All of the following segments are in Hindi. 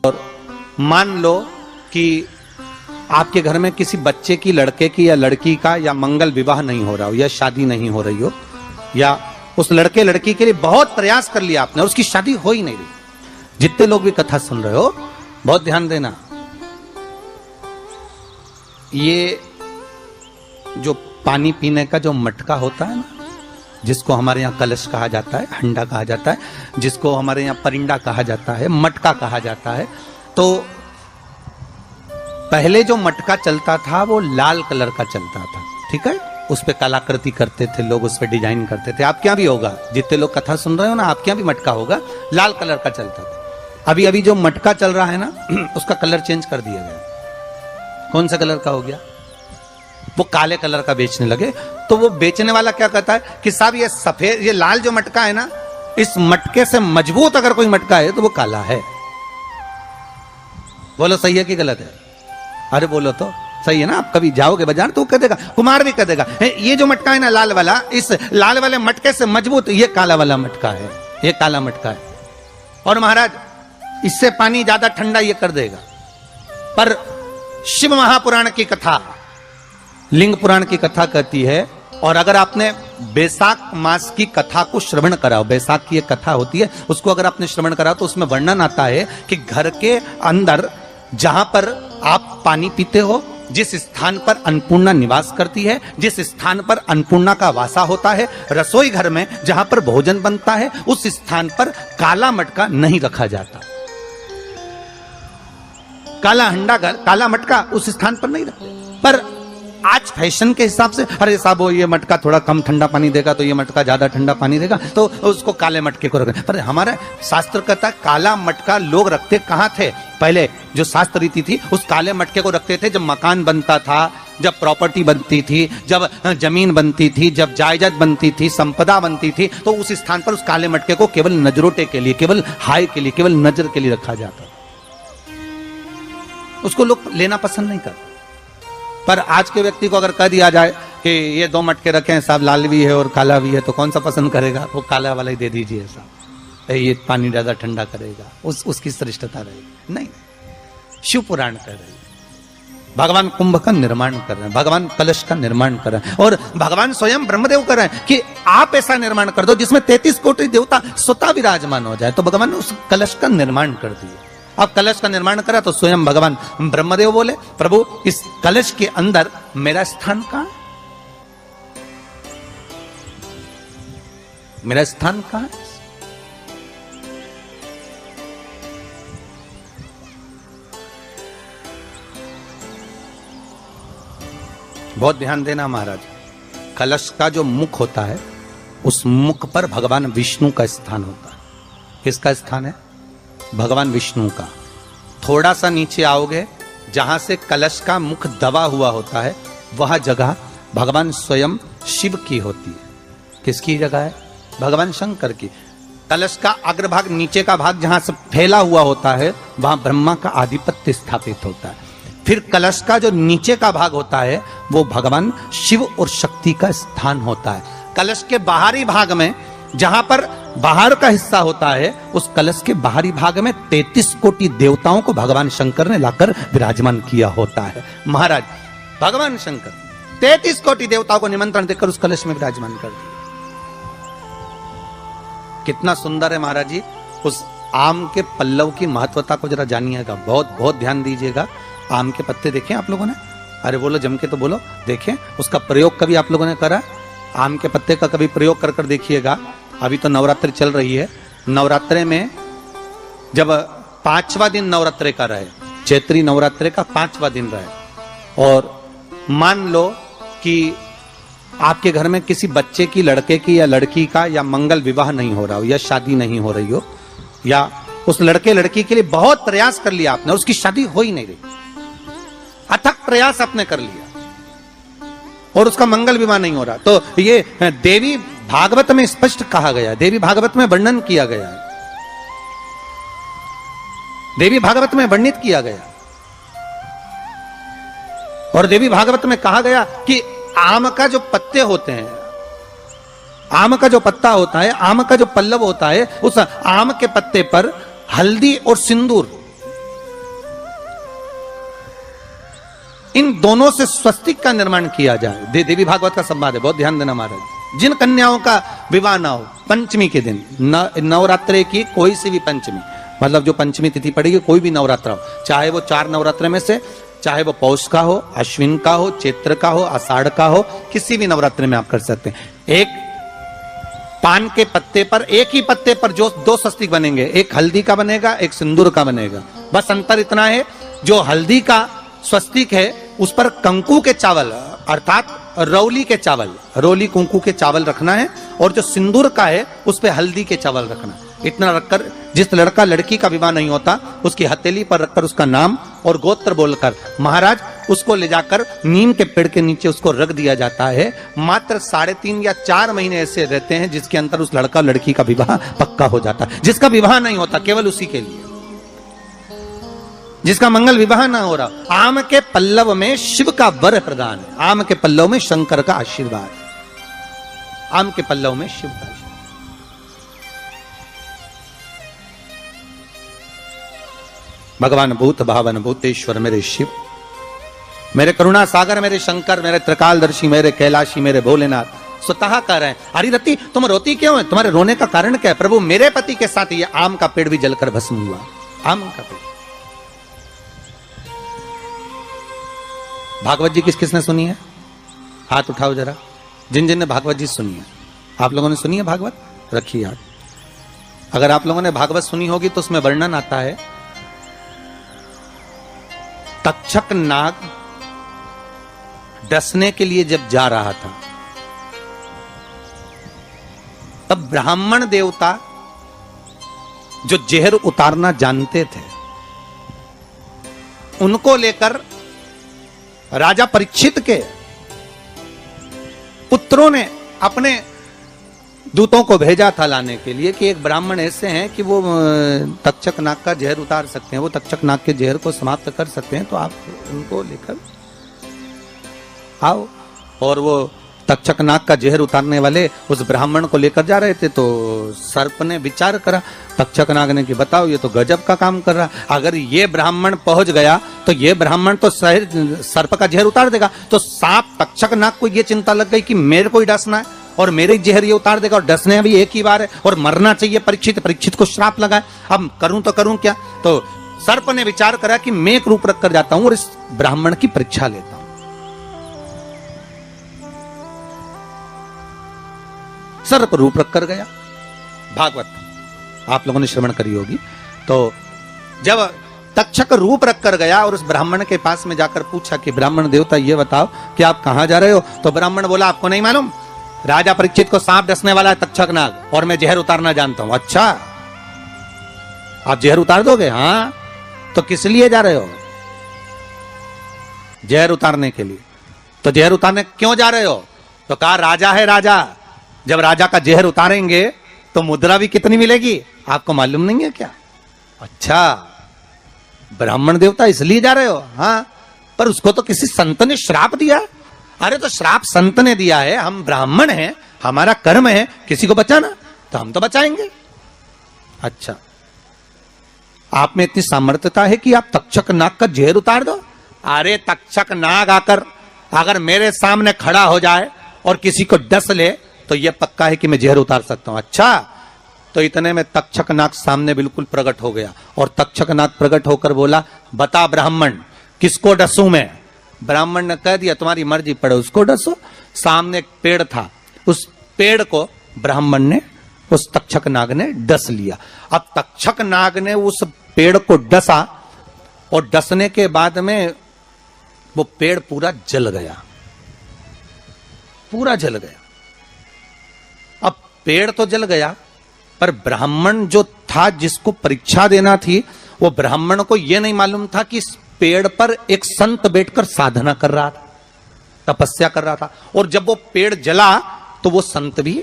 और मान लो कि आपके घर में किसी बच्चे की, लड़के की या लड़की का या मंगल विवाह नहीं हो रहा हो या शादी नहीं हो रही हो, या उस लड़के लड़की के लिए बहुत प्रयास कर लिया आपने और उसकी शादी हो ही नहीं रही। जितने लोग भी कथा सुन रहे हो बहुत ध्यान देना, ये जो पानी पीने का जो मटका होता है ना, जिसको हमारे यहाँ कलश कहा जाता है, हंडा कहा जाता है, जिसको हमारे यहाँ परिंडा कहा जाता है, मटका कहा जाता है, तो पहले जो मटका चलता था वो लाल कलर का चलता था, ठीक है। उस पे कलाकृति करते थे लोग, उस पे डिजाइन करते थे। आपके यहाँ भी होगा, जितने लोग कथा सुन रहे हो ना, आपके यहाँ भी मटका होगा, लाल कलर का चलता था। अभी अभी जो मटका चल रहा है ना, उसका कलर चेंज कर दिया गया। कौन सा कलर का हो गया? वो काले कलर का बेचने लगे। तो वो बेचने वाला क्या कहता है कि साहब ये सफेद, ये लाल जो मटका है ना, इस मटके से मजबूत अगर कोई मटका है तो वो काला है। बोलो सही है कि गलत है? अरे बोलो तो सही है ना। आप कभी जाओगे बाजार तो कह देगा, कुमार भी कह देगा, ये जो मटका है ना लाल वाला, इस लाल वाले मटके से मजबूत ये काला वाला मटका है, ये काला मटका है। और महाराज इससे पानी ज्यादा ठंडा ये कर देगा। पर शिव महापुराण की कथा, लिंग पुराण की कथा कहती है, और अगर आपने बैसाख मास की कथा को श्रवण कराओ, बैसाख की एक कथा होती है, उसको अगर आपने श्रवण कराओ तो उसमें वर्णन आता है कि घर के अंदर जहां पर आप पानी पीते हो, जिस स्थान पर अन्नपूर्णा निवास करती है, जिस स्थान पर अन्नपूर्णा का वासा होता है, रसोई घर में जहां पर भोजन बनता है, उस स्थान पर काला मटका नहीं रखा जाता। काला हंडा, काला मटका उस स्थान पर नहीं रखते। पर आज फैशन के हिसाब से, अरे साहब वो ये मटका थोड़ा कम ठंडा पानी देगा तो ये मटका ज्यादा ठंडा पानी देगा, तो उसको काले मटके को रखें। पर हमारा शास्त्र कहता है काला मटका लोग रखते कहाँ थे? पहले जो शास्त्र रीति थी, उस काले मटके को रखते थे जब मकान बनता था, जब प्रॉपर्टी बनती थी, जब जमीन बनती थी, जब जायदाद बनती थी, संपदा बनती थी, तो उस स्थान पर उस काले मटके को केवल नजरोटे के लिए, केवल हाय के लिए, केवल नजर के लिए रखा जाता। उसको लोग लेना पसंद नहीं करते। पर आज के व्यक्ति को अगर कह दिया जाए कि ये दो मटके रखे हैं साहब, लाल भी है और काला भी है, तो कौन सा पसंद करेगा? वो काला वाला ही दे दीजिए साहब, ये पानी ज्यादा ठंडा करेगा, उसकी श्रेष्ठता रहेगी। नहीं, शिव पुराण कर रहे हैं, भगवान कुंभ का निर्माण कर रहे हैं, भगवान कलश का निर्माण कर रहे हैं, और भगवान स्वयं ब्रह्मदेव कर रहे हैं कि आप ऐसा निर्माण कर दो जिसमें 33 कोटि देवता स्वतः विराजमान हो जाए। तो भगवान ने उस कलश का निर्माण कर दिया। अब कलश का निर्माण करा तो स्वयं भगवान ब्रह्मदेव बोले, प्रभु इस कलश के अंदर मेरा स्थान कहां है? मेरा स्थान कहां है? बहुत ध्यान देना महाराज, कलश का जो मुख होता है, उस मुख पर भगवान विष्णु का स्थान होता है। किसका स्थान है? भगवान विष्णु का। थोड़ा सा नीचे आओगे, जहां से कलश का मुख दबा हुआ होता है, वह जगह भगवान स्वयं शिव की होती है। किसकी जगह है? भगवान शंकर की। कलश का अग्रभाग, नीचे का भाग जहां से फैला हुआ होता है, वहां ब्रह्मा का आधिपत्य स्थापित होता है। फिर कलश का जो नीचे का भाग होता है, वो भगवान शिव और शक्ति का स्थान होता है। कलश के बाहरी भाग में, जहां पर बाहर का हिस्सा होता है, उस कलश के बाहरी भाग में 33 कोटि देवताओं को भगवान शंकर ने लाकर विराजमान किया होता है। महाराज भगवान शंकर 33 कोटि देवताओं को निमंत्रण देकर उस कलश में विराजमान कर दिया। कितना सुंदर है महाराज जी। उस आम के पल्लव की महत्वता को जरा जानिएगा, बहुत बहुत ध्यान दीजिएगा। आम के पत्ते देखे आप लोगों ने? अरे बोलो जम के तो बोलो, देखें। उसका प्रयोग कभी आप लोगों ने करा? आम के पत्ते का कभी प्रयोग कर कर देखिएगा। अभी तो नवरात्रि चल रही है, नवरात्रे में जब 5वां दिन नवरात्रे का रहे, चैत्री नवरात्रे का 5वां दिन रहे, और मान लो कि आपके घर में किसी बच्चे की, लड़के की या लड़की का या मंगल विवाह नहीं हो रहा हो या शादी नहीं हो रही हो, या उस लड़के लड़की के लिए बहुत प्रयास कर लिया आपने, उसकी शादी हो ही नहीं रही, अथक प्रयास आपने कर लिया और उसका मंगल विवाह नहीं हो रहा, तो ये देवी भागवत में स्पष्ट कहा गया, देवी भागवत में वर्णन किया गया है, देवी भागवत में वर्णित किया गया। और देवी भागवत में कहा गया कि आम का जो पत्ते होते हैं, आम का जो पत्ता होता है, आम का जो पल्लव होता है, उस आम के पत्ते पर हल्दी और सिंदूर इन दोनों से स्वस्तिक का निर्माण किया जाए। देवी भागवत का संवाद है, बहुत ध्यान देना महाराज। जिन कन्याओं का विवाह ना हो पंचमी के दिन, नवरात्रे की कोई सी भी पंचमी, मतलब जो पंचमी तिथि पड़ेगी कोई भी नवरात्र हो, चाहे वो 4 नवरात्र में से, चाहे वो पौष का हो, अश्विन का हो, चैत्र का हो, आषाढ़ का हो, किसी भी नवरात्र में आप कर सकते हैं। एक पान के पत्ते पर, एक ही पत्ते पर जो 2 स्वस्तिक बनेंगे, एक हल्दी का बनेगा, एक सिंदूर का बनेगा। बस अंतर इतना है, जो हल्दी का स्वस्तिक है उस पर कंकु के चावल अर्थात रौली के चावल, रोली कुंकू के चावल रखना है, और जो सिंदूर का है उस पे हल्दी के चावल रखना। इतना रखकर जिस लड़का लड़की का विवाह नहीं होता उसकी हथेली पर रखकर उसका नाम और गोत्र बोलकर महाराज उसको ले जाकर नीम के पेड़ के नीचे उसको रख दिया जाता है। मात्र 3.5 या 4 महीने ऐसे रहते हैं जिसके अंतर उस लड़का लड़की का विवाह पक्का हो जाता है। जिसका विवाह नहीं होता केवल उसी के लिए, जिसका मंगल विवाह ना हो रहा। आम के पल्लव में शिव का वर प्रदान है, आम के पल्लव में शंकर का आशीर्वाद, आम के पल्लव में शिव का। भगवान भूत भावन भूतेश्वर मेरे शिव, मेरे करुणा सागर मेरे शंकर, मेरे त्रिकालदर्शी, मेरे कैलाशी, मेरे भोलेनाथ स्वतः कह रहे हैं, अरे रति तुम रोती क्यों है, तुम्हारे रोने का कारण क्या है? प्रभु मेरे पति के साथ ये आम का पेड़ भी जलकर भस्म हुआ। आम का पेड़। भागवत जी किस किसने सुनी है? हाथ उठाओ जरा, जिन जिन ने भागवत जी सुनी है। आप लोगों ने सुनी है भागवत? रखिए हाथ। अगर आप लोगों ने भागवत सुनी होगी तो उसमें वर्णन आता है, तक्षक नाग डसने के लिए जब जा रहा था तब ब्राह्मण देवता जो जहर उतारना जानते थे उनको लेकर राजा परीक्षित के पुत्रों ने अपने दूतों को भेजा था लाने के लिए कि एक ब्राह्मण ऐसे हैं कि वो तक्षक नाग का जहर उतार सकते हैं, वो तक्षक नाग के जहर को समाप्त कर सकते हैं, तो आप उनको लेकर आओ। और वो तक्षक नाग का जहर उतारने वाले उस ब्राह्मण को लेकर जा रहे थे। तो सर्प ने विचार करा, तक्षक नाग ने कि बताओ ये तो गजब का काम कर रहा, अगर ये ब्राह्मण पहुंच गया तो ये ब्राह्मण तो सर्प का जहर उतार देगा। तो सांप तक्षक नाग को ये चिंता लग गई कि मेरे को ही डसना है और मेरे जहर ये उतार देगा, और डसने भी एक ही बार है और मरना चाहिए परीक्षित को श्राप लगा है, अब करूं तो करूं क्या। तो सर्प ने विचार करा कि मैं एक रूप रख कर जाता हूं और इस ब्राह्मण की परीक्षा लेता हूं। सर्प रूप रख कर गया। भागवत आप लोगों ने श्रवण करी होगी। तो जब तक्षक रूप रख कर गया और उस ब्राह्मण के पास में जाकर पूछा कि ब्राह्मण देवता ये बताओ कि आप कहां जा रहे हो, तो ब्राह्मण बोला आपको नहीं मालूम, राजा परीक्षित को सांप डसने वाला है तक्षक नाग और मैं जहर उतारना जानता हूं। अच्छा आप जहर उतार दोगे? हाँ। तो किस लिए जा रहे हो? जहर उतारने के लिए। तो जहर उतारने क्यों जा रहे हो? तो कहा राजा है राजा, जब राजा का जहर उतारेंगे तो मुद्रा भी कितनी मिलेगी आपको मालूम नहीं है क्या? अच्छा ब्राह्मण देवता इसलिए जा रहे हो? हाँ। पर उसको तो किसी संत ने श्राप दिया। अरे तो श्राप संत ने दिया है, हम ब्राह्मण हैं, हमारा कर्म है किसी को बचाना, तो हम तो बचाएंगे। अच्छा आप में इतनी सामर्थ्यता है कि आप तक्षक नाग का जहर उतार दो? अरे तक्षक नाग आकर अगर मेरे सामने खड़ा हो जाए और किसी को डस ले तो यह पक्का है कि मैं जहर उतार सकता हूं। अच्छा तो इतने में तक्षक नाग सामने बिल्कुल प्रकट हो गया और तक्षक नाग प्रकट होकर बोला बता ब्राह्मण किसको डसूं मैं? ब्राह्मण ने कह दिया तुम्हारी मर्जी पड़े उसको डसो। सामने एक पेड़ था, उस पेड़ को ब्राह्मण ने उस तक्षक नाग ने डस लिया। अब तक्षक नाग ने उस पेड़ को डसा और डसने के बाद में वो पेड़ पूरा जल गया, पूरा जल गया। अब पेड़ तो जल गया पर ब्राह्मण जो था जिसको परीक्षा देना थी वो ब्राह्मण को यह नहीं मालूम था कि इस पेड़ पर एक संत बैठकर साधना कर रहा था, तपस्या कर रहा था, और जब वो पेड़ जला तो वो संत भी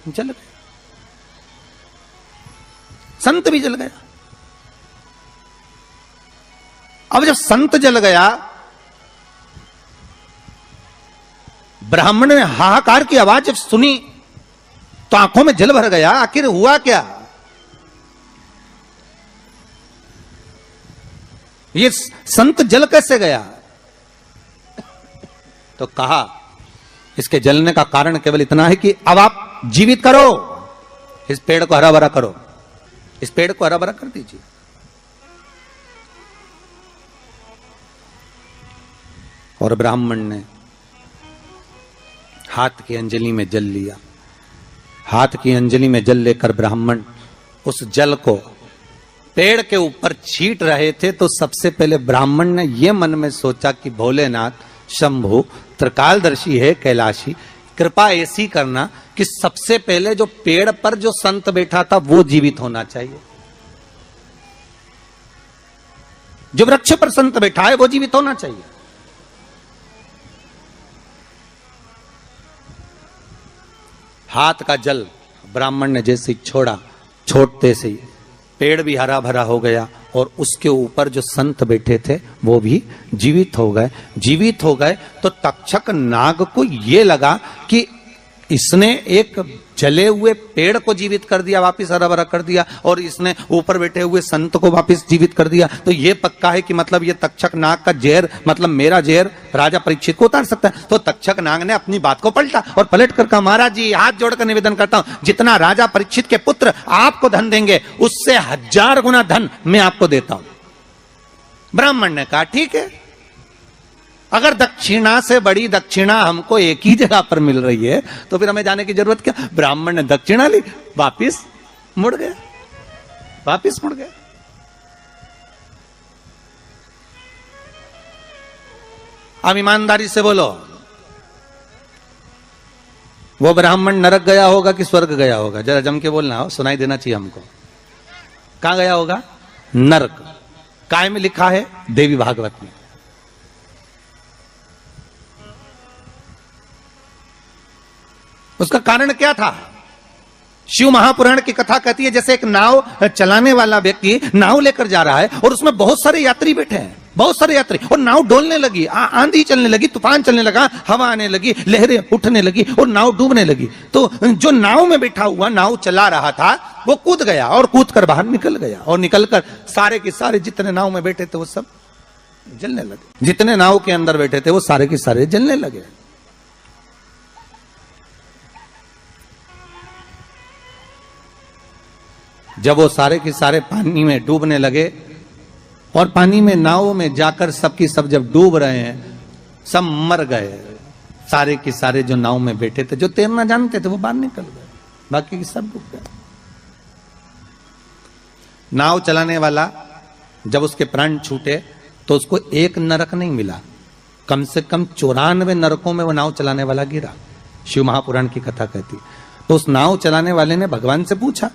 जल गया, संत भी जल गया। अब जब संत जल गया ब्राह्मण ने हाहाकार की आवाज जब सुनी तो आंखों में जल भर गया। आखिर हुआ क्या? ये संत जल कैसे गया? तो कहा इसके जलने का कारण केवल इतना है कि अब आप जीवित करो, इस पेड़ को हरा भरा करो, इस पेड़ को हरा भरा कर दीजिए। और ब्राह्मण ने हाथ की अंजलि में जल लिया। हाथ की अंजलि में जल लेकर ब्राह्मण उस जल को पेड़ के ऊपर छींट रहे थे, तो सबसे पहले ब्राह्मण ने यह मन में सोचा कि भोलेनाथ, शंभु, त्रिकालदर्शी है कैलाशी, कृपा ऐसी करना कि सबसे पहले जो पेड़ पर जो संत बैठा था वो जीवित होना चाहिए। जो वृक्ष पर संत बैठा है वो जीवित होना चाहिए। हाथ का जल ब्राह्मण ने जैसे ही छोड़ा, छोड़ते से ही पेड़ भी हरा भरा हो गया और उसके ऊपर जो संत बैठे थे वो भी जीवित हो गए। जीवित हो गए तो तक्षक नाग को ये लगा कि इसने एक जले हुए पेड़ को जीवित कर दिया, वापिस हरा भरा कर दिया, और इसने ऊपर बैठे हुए संत को वापिस जीवित कर दिया, तो ये पक्का है कि मतलब ये तक्षक नाग का जहर, मतलब मेरा जहर राजा परीक्षित को उतार सकता है। तो तक्षक नाग ने अपनी बात को पलटा और पलट कर कहा, महाराज जी हाथ जोड़कर निवेदन करता हूं, जितना राजा परीक्षित के पुत्र आपको धन देंगे उससे 1000 गुना धन मैं आपको देता हूं। ब्राह्मण ने कहा ठीक है, अगर दक्षिणा से बड़ी दक्षिणा हमको एक ही जगह पर मिल रही है तो फिर हमें जाने की जरूरत क्या। ब्राह्मण ने दक्षिणा ली, वापिस मुड़ गया, वापिस मुड़ गया। अब ईमानदारी से बोलो, वो ब्राह्मण नरक गया होगा कि स्वर्ग गया होगा? जरा जम के बोलना हो, सुनाई देना चाहिए हमको। कहां गया होगा? नरक। काय में लिखा है? देवी भागवत में। उसका कारण क्या था? शिव महापुराण की कथा कहती है जैसे एक नाव चलाने वाला व्यक्ति नाव लेकर जा रहा है और उसमें बहुत सारे यात्री बैठे हैं, बहुत सारे यात्री, और नाव डोलने लगी, आंधी चलने लगी, तूफान चलने लगा, हवा आने लगी, लहरें उठने लगी और नाव डूबने लगी। तो जो नाव में बैठा हुआ नाव चला रहा था वो कूद गया और कूद कर बाहर निकल गया, और निकलकर सारे के सारे जितने नाव में बैठे थे वो सब जलने लगे। जितने नाव के अंदर बैठे थे वो सारे के सारे जलने लगे। जब वो सारे के सारे पानी में डूबने लगे और पानी में नाव में जाकर सबकी सब जब डूब रहे हैं, सब मर गए, सारे के सारे जो नाव में बैठे थे, जो तैरना जानते थे वो बाहर निकल गए, बाकी के सब डूब गए। नाव चलाने वाला जब उसके प्राण छूटे तो उसको एक नरक नहीं मिला, कम से कम 94 नरकों में वो नाव चलाने वाला गिरा। शिव महापुराण की कथा कहती। तो उस नाव चलाने वाले ने भगवान से पूछा